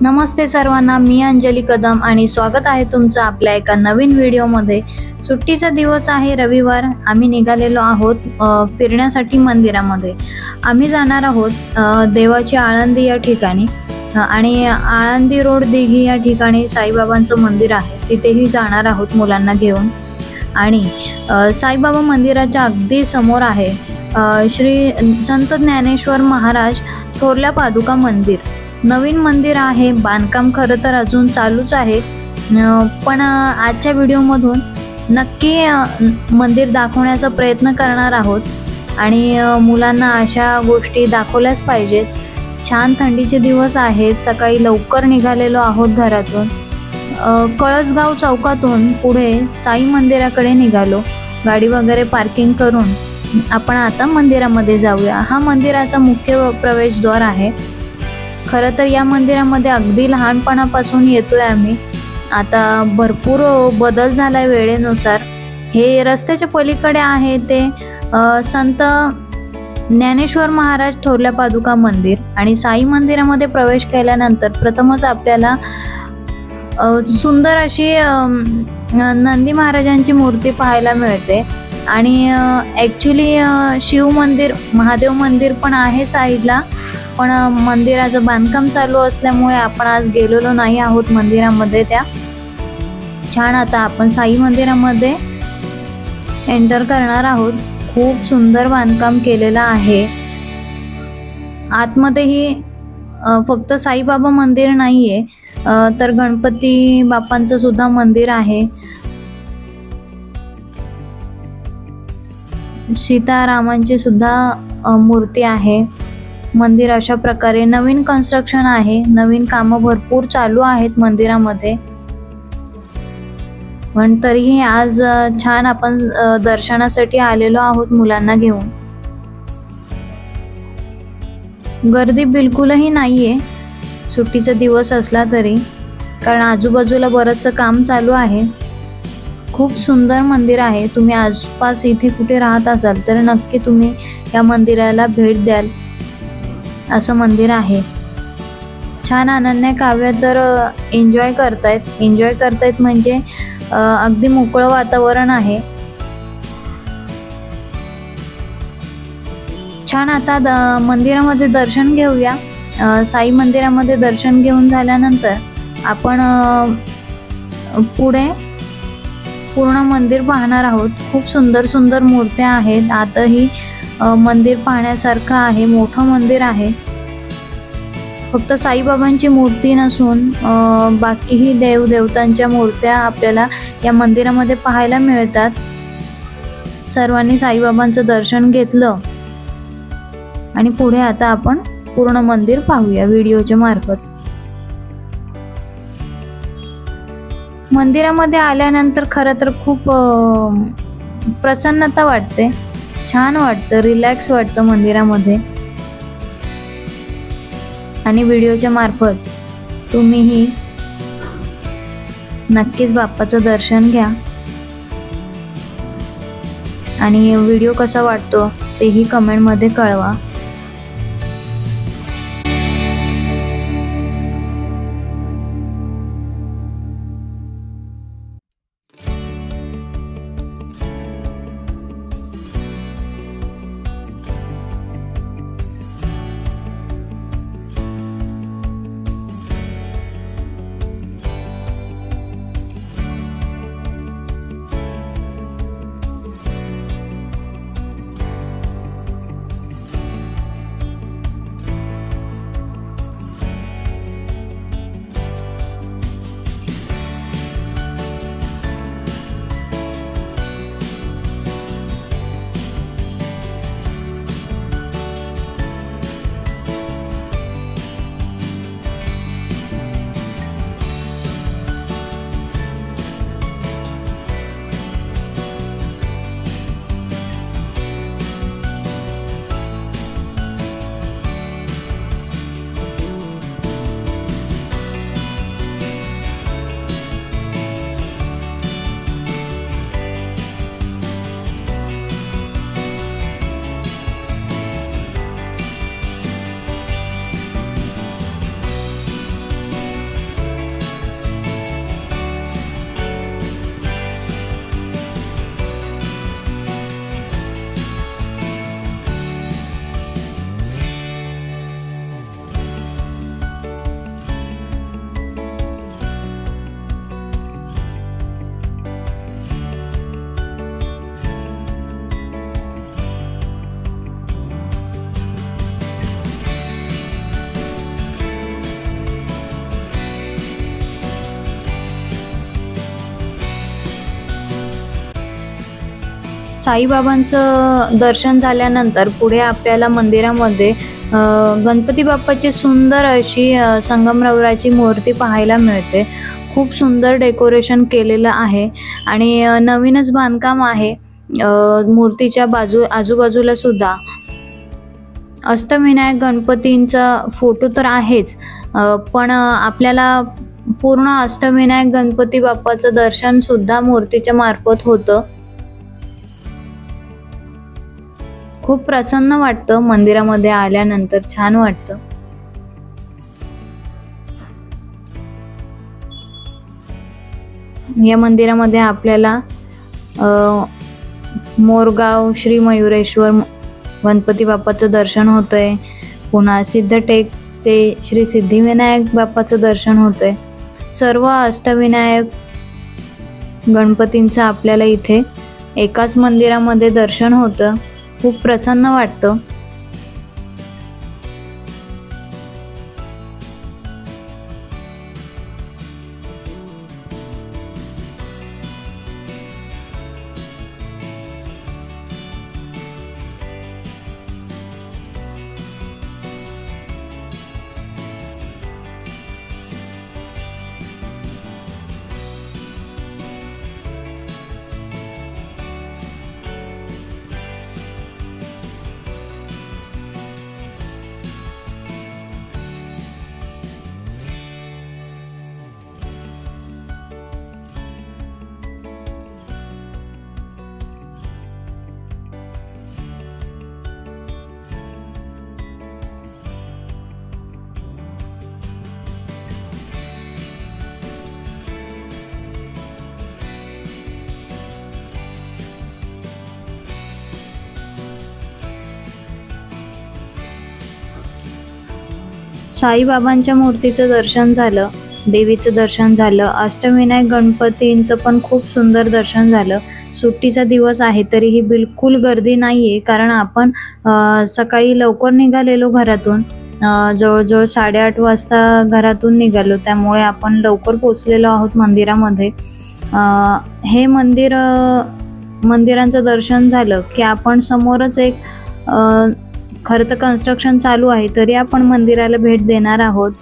नमस्ते सर्वांना, मी अंजली कदम आणि स्वागत आहे तुमचं आपल्या एका नवीन व्हिडिओमध्ये। सुट्टीचा दिवस आहे, रविवार। आम्ही निघालेलो आहोत फिरण्यासाठी मंदिरामध्ये। आम्ही जाणार आहोत देवाची आळंदी या ठिकाणी आणि आळंदी रोड दिघी या ठिकाणी साईबाबांचं मंदिर आहे, तिथेही जाणार आहोत मुलांना घेऊन। आणि साईबाबा मंदिराच्या अगदी समोर आहे श्री संत ज्ञानेश्वर महाराज थोरल्या पादुका मंदिर। नवीन मंदिर आहे, बांधकाम खरं तर अजून चालूच आहे, पण आजच्या व्हिडिओमधून नक्की मंदिर दाखवण्याचा प्रयत्न करणार आहोत आणि मुलांना अशा गोष्टी दाखवल्याच पाहिजेत। छान थंडीचे दिवस आहेत, सकाळी लवकर निघालेलो आहोत घरातून। कळसगाव चौकातून पुढे साई मंदिराकडे निघालो। गाडी वगैरे पार्किंग करून आपण आता मंदिरामध्ये जाऊया। हा मंदिराचा मुख्य प्रवेशद्वार आहे। खरं तर या मंदिरामध्ये अगदी लहानपणापासून येतोय आम्ही। आता भरपूर बदल झालाय वेळेनुसार। हे रस्त्याच्या पलीकडे आहे ते संत ज्ञानेश्वर महाराज थोरल्या पादुका मंदिर। आणि साई मंदिरामध्ये प्रवेश केल्यानंतर प्रथमच आपल्याला सुंदर अशी नंदी महाराजांची मूर्ती पाहायला मिळते। आणि ॲक्च्युली शिव मंदिर, महादेव मंदिर पण आहे साईडला, पण मंदिराचं बांधकाम चालू असल्यामुळे आपण आज गेलेलो नाही आहोत मंदिरामध्ये त्या। छान आता आपण साई मंदिरामध्ये एंटर करणार आहोत। खूप सुंदर बांधकाम केलेलं आहे। आतमध्येही फक्त साईबाबा मंदिर नाहीये, तर गणपती बाप्पांचं सुद्धा मंदिर आहे। सीतारामांची सुद्धा मूर्ती आहे। मंदिर अशा प्रकारे नवीन कन्स्ट्रक्शन आहे, नवीन कामं भरपूर चालू आहेत मंदिरामध्ये, पण तरीही आज छान आपण दर्शनासाठी आलेलो आहोत मुलांना घेऊन। गर्दी बिलकुलही नाहीये सुट्टीचा दिवस असला तरी, कारण आजूबाजूला बरंचसं काम चालू आहे। खूप सुंदर मंदिर आहे। तुम्ही आसपास इथे कुठे राहत असाल तर नक्की तुम्ही या मंदिराला भेट द्याल, असं मंदिर आहे। छान अनन्या काव्य तर एन्जॉय करतायत म्हणजे अगदी मोकळं वातावरण आहे। छान आता मंदिरामध्ये दर्शन घेऊया। साई मंदिरामध्ये दर्शन घेऊन झाल्यानंतर आपण पुढे पूर्ण मंदिर पाहणार आहोत। खूप सुंदर सुंदर मूर्त्या आहेत। आतही मंदिर पाहण्यासारखं आहे, मोठं मंदिर आहे। फक्त साईबाबांची मूर्ती नसून बाकीही देवदेवतांच्या मूर्त्या आपल्याला या मंदिरामध्ये पाहायला मिळतात। सर्वांनी साईबाबांचं दर्शन घेतलं आणि पुढे आता आपण पूर्ण मंदिर पाहूया व्हिडिओच्या मार्फत। मंदिरामध्ये आल्यानंतर खरं तर खूप प्रसन्नता वाटते, छान वाटतं, रिलॅक्स वाटतं मंदिरामध्ये। आणि व्हिडिओच्या मार्फत तुम्हीही नक्कीच बाप्पाचं दर्शन घ्या आणि व्हिडिओ कसा वाटतो तेही कमेंटमध्ये कळवा। साईबाबांचं दर्शन झाल्यानंतर पुढे आपल्याला मंदिरामध्ये गणपती बाप्पाची सुंदर अशी संगमरवराची मूर्ती पाहायला मिळते। खूप सुंदर डेकोरेशन केलेलं आहे आणि नवीनच बांधकाम आहे। मूर्तीच्या आजूबाजूला सुद्धा अष्टविनायक गणपतींचा फोटो तर आहेच, पण आपल्याला पूर्ण अष्टविनायक गणपती बाप्पाचं दर्शन सुद्धा मूर्तीच्या मार्फत होतं। खूप प्रसन्न वाटतं मंदिरामध्ये आल्यानंतर, छान वाटतं। या मंदिरामध्ये आपल्याला मोरगाव श्री मयुरेश्वर गणपती बाप्पाचं दर्शन होतंय। पुन्हा सिद्धटेकचे श्री सिद्धिविनायक बाप्पाचं दर्शन होतंय। सर्व अष्टविनायक गणपतींचं आपल्याला इथे एकाच मंदिरामध्ये दर्शन होतं। खूप प्रसन्न वाटतं। साईबाबांच्या मूर्तीचं दर्शन झालं, देवीचं दर्शन झालं, अष्टविनायक गणपतींचं पण खूप सुंदर दर्शन झालं। सुट्टीचा दिवस आहे तरीही बिलकुल गर्दी नाहीये, कारण आपण सकाळी लवकर निघालेलो घरातून। जवळजवळ 8:30 वाजता घरातून निघालो, त्यामुळे आपण लवकर पोहोचलेलो आहोत मंदिरामध्ये। हे मंदिरांचं दर्शन झालं की आपण समोरच एक खरं तर कन्स्ट्रक्शन चालू आहे तरी आपण मंदिराला भेट देणार आहोत।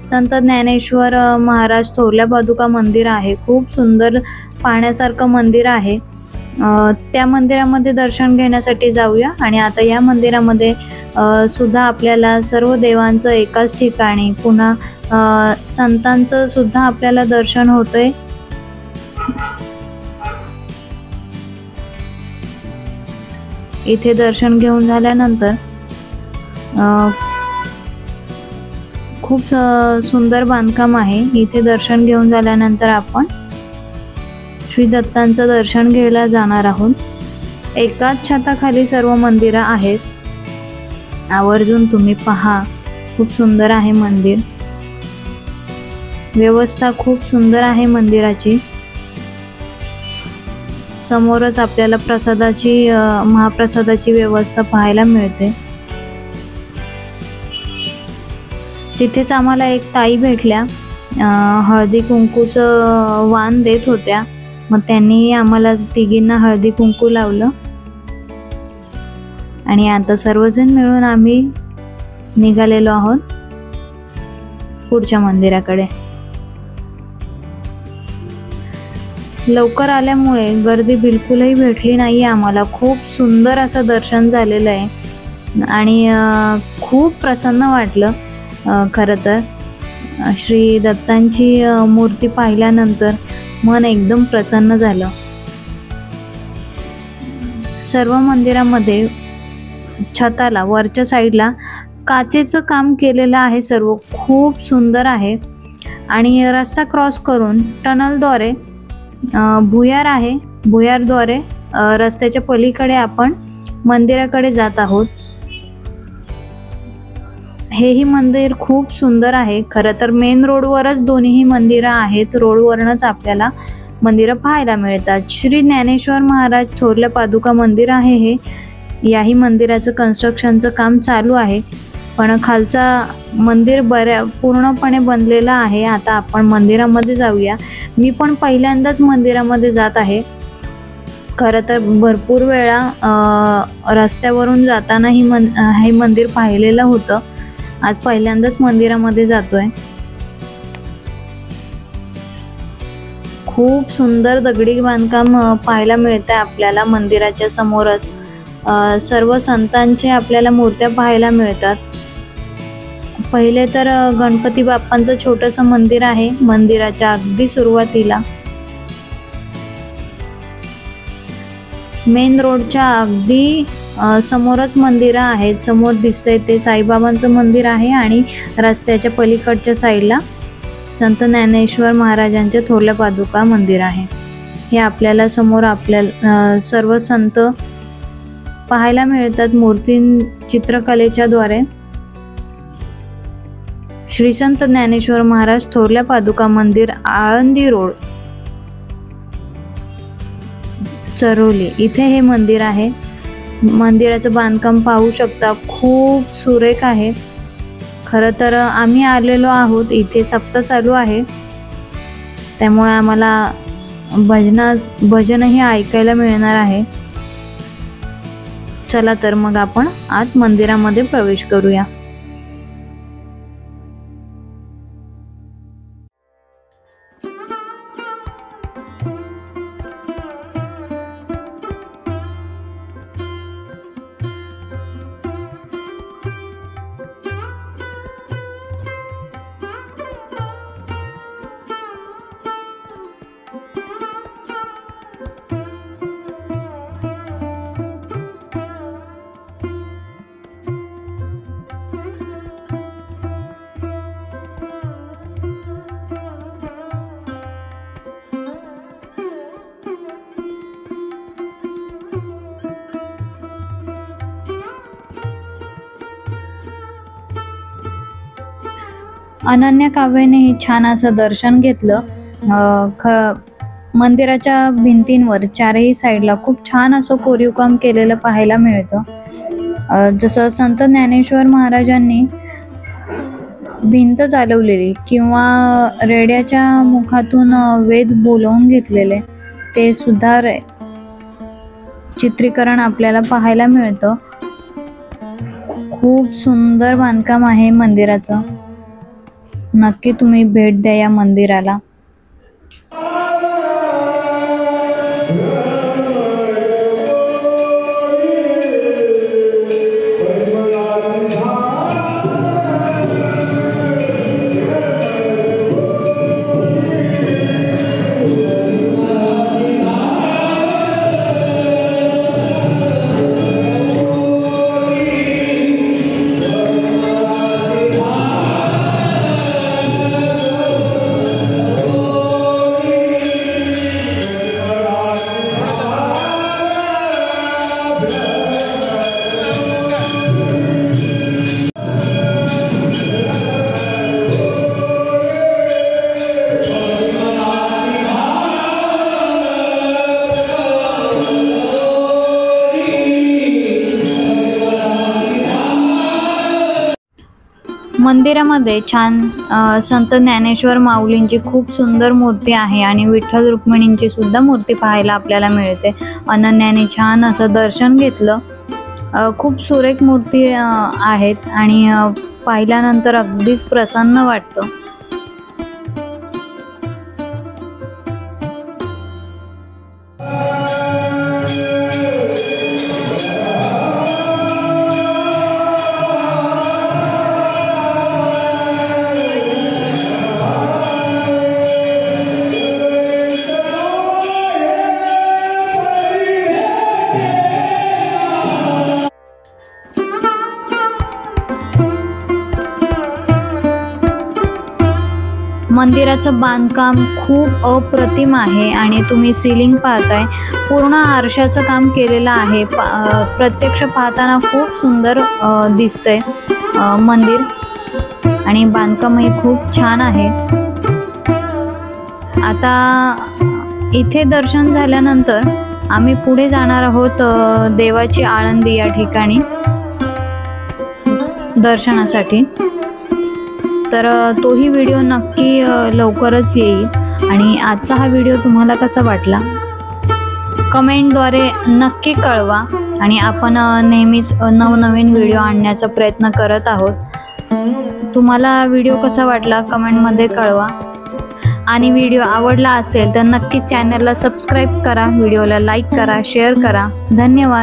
संत ज्ञानेश्वर महाराज थोरल्या पादुका मंदिर आहे, खूप सुंदर पाहण्यासारखं मंदिर आहे। त्या मंदिरामध्ये दर्शन घेण्यासाठी जाऊया। आणि आता या मंदिरामध्ये सुद्धा आपल्याला सर्व देवांचं एकाच ठिकाणी, पुन्हा संतांचं सुद्धा आपल्याला दर्शन होतंय। इथे दर्शन घेऊन झाल्यानंतर खूप सुंदर बांधकाम आहे। इथे दर्शन घेऊन झाल्यानंतर आपण श्री दत्तांचं दर्शन घ्यायला जाणार आहोत। एकाच छताखाली सर्व मंदिरं आहेत, आवर्जून तुम्ही पहा। खूप सुंदर आहे मंदिर, व्यवस्था खूप सुंदर आहे मंदिराची। समोरच आपल्याला महाप्रसादाची व्यवस्था पाहायला मिळते। तिथेच आम्हाला एक ताई भेटल्या, हळदी कुंकूचं वाण देत होत्या। मग त्यांनी आम्हाला तिघींना हळदी कुंकू लावलं आणि आता सर्वजण मिळून आम्ही निघालेलो आहोत पुढच्या मंदिराकडे। लवकर आल्यामुळे गर्दी बिलकुलही भेटली नाही आम्हाला। खूप सुंदर असं दर्शन झालेलं आहे आणि खूप प्रसन्न वाटलं। खरं तर श्री दत्तांची मूर्ती पाहिल्यानंतर मन एकदम प्रसन्न झालं। सर्व मंदिरामध्ये छताला वरच्या साईडला काचेचं काम केलेलं आहे, सर्व खूप सुंदर आहे। आणि रस्ता क्रॉस करून टनलद्वारे भुयार आहे, भुयारद्वारे रस्त्याच्या पलीकडे आपण मंदिराकडे जात आहोत। हेही मंदिर खूप सुंदर आहे। खरं तर मेन रोडवरच दोन्ही मंदिरं आहेत, रोडवरनच आपल्याला मंदिरं पाहायला मिळतात। श्री ज्ञानेश्वर महाराज थोरल्या पादुका मंदिर आहे हे। याही मंदिराचं कन्स्ट्रक्शनचं काम चालू आहे, पण खालचा मंदिर पूर्णपणे बनलेलं आहे। आता आपण मंदिरामध्ये जाऊया। मी पण पहिल्यांदाच मंदिरामध्ये जात आहे। खरं तर भरपूर वेळा रस्त्यावरून जाताना हे मंदिर पाहिलेलं होतं. आज पहिल्यांदाच मंदिरामध्ये जातोय. खूप सुंदर दगडी बांधकाम पाहायला मिळतंय आपल्याला मंदिराच्या समोरच. सर्व संतांचे आपल्याला मूर्त्या पाहायला मिळतात. पहिले तर गणपती बाप्पांचं छोटंसं मंदिर आहे मंदिराच्या अगदी सुरुवातीला. मेन रोडच्या अगदी समोरच मंदिरं आहेत. समोर दिसतंय ते साईबाबांचं मंदिर आहे आणि रस्त्याच्या पलीकडच्या साईडला संत ज्ञानेश्वर महाराजांच्या थोरल्या पादुका मंदिर आहे. हे आपल्याला समोर सर्व संत पाहायला मिळतात मूर्ती चित्रकलेच्या द्वारे. श्री संत ज्ञानेश्वर महाराज थोरल्या पादुका मंदिर, आळंदी रोड, चरोली इथे हे मंदिर आहे. मंदिराचं बांधकाम पाहू शकता, खूप सुरेख आहे. खरं तर आम्ही आलेलो आहोत, इथे सप्ताह चालू आहे, त्यामुळे आम्हाला भजनही ऐकायला मिळणार आहे. चला तर मग आपण आत मंदिरामध्ये प्रवेश करूया. अनन्या काव्याने हे छान असं दर्शन घेतलं. मंदिराच्या भिंतींवर चारही साईडला खूप छान असं कोरीव काम केलेलं पाहायला मिळतं. जसं संत ज्ञानेश्वर महाराजांनी भिंत चालवलेली किंवा रेड्याच्या मुखातून वेद बोलवून घेतलेले ते सुद्धा चित्रीकरण आपल्याला पाहायला मिळतं. खूप सुंदर बांधकाम आहे मंदिराचं. नक्की तुम्ही भेट द्या या मंदिराला. मंदिरामध्ये छान संत ज्ञानेश्वर माऊलींची खूप सुंदर मूर्ती आहे आणि विठ्ठल रुक्मिणींची सुद्धा मूर्ती पाहायला आपल्याला मिळते. अनन्याने छान असं दर्शन घेतलं. खूप सुरेख मूर्ती आहेत आणि पाहिल्यानंतर अगदीच प्रसन्न वाटतं. मंदिराचं बांधकाम खूप अप्रतिम आहे आणि तुम्ही सीलिंग पाहताय, पूर्ण आरशाचं काम केलेलं आहे. प्रत्यक्ष पाहताना खूप सुंदर दिसतंय मंदिर आणि बांधकामही खूप छान आहे. आता इथे दर्शन झाल्यानंतर आम्ही पुढे जाणार आहोत देवाची आळंदी या ठिकाणी दर्शनासाठी. तर तोही व्हिडिओ नक्की लवकरच येईल. आणि आजचा हा व्हिडिओ तुम्हाला कसा वाटला कमेंटद्वारे नक्की कळवा आणि आपण नेहमीच नवनवीन व्हिडिओ आणण्याचा प्रयत्न करत आहोत। तुम्हाला व्हिडिओ कसा वाटला कमेंटमध्ये कळवा आणि व्हिडिओ आवडला असेल तर नक्की चॅनलला सबस्क्राईब करा, व्हिडिओला लाईक करा, शेअर करा। धन्यवाद।